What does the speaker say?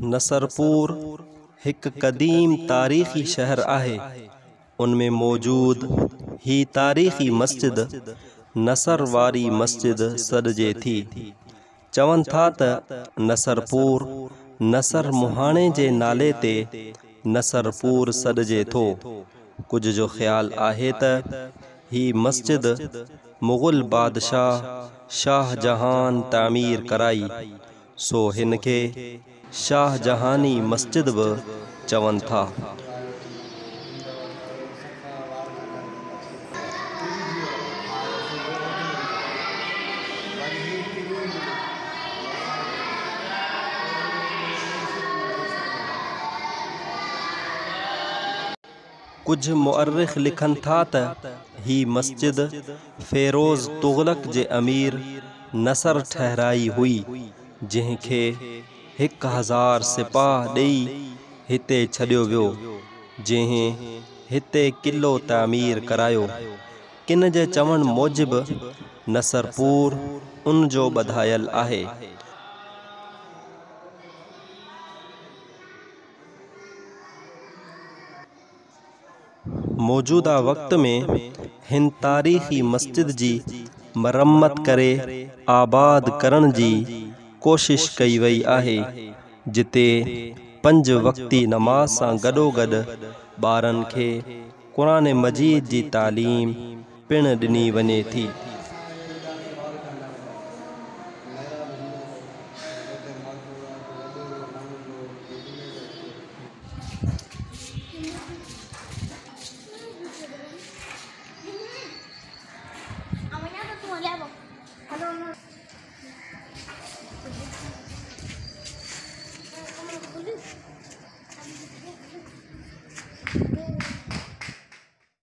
नसरपुर एक कदीम तारीख़ी शहर आहे। उनमें मौजूद ही तारीख़ी मस्जिद नसर वारी मस्जिद सॾिजे थी। चवन था त नसरपुर नसर मुहाणे जे नाले ते नसरपुर सॾिजे थो। कुछ जो ख़्याल आहे त ही मस्जिद मुग़ल बादशाह शाहजहान तामीर कराई, सो हिनखे शाहजहानी मस्जिद बि चवन था। कुछ मुअर्रिख़ लिखन था त ही मस्जिद फ़ेरोज़ तुग़लक जे अमीर नसर ठहराई हुई, जंहिंखे 1000 सिपाह ॾेई हिते छॾियो वियो, जंहिं हिते किलो तामीर करायो। किन जे चवण मूजिब नसरपुर उन जो ॿधायल आहे। मौजूदा वक्त में हिन तारीख़ी मस्जिद जी मरम्मत करे आबाद करण जी कोशिश कई वई आहे, जिते 5 वक्ती नमाज सां गॾोगॾु ॿारनि खे क़ुरान मजीद जी तालीम पिण ॾिनी वञे थी।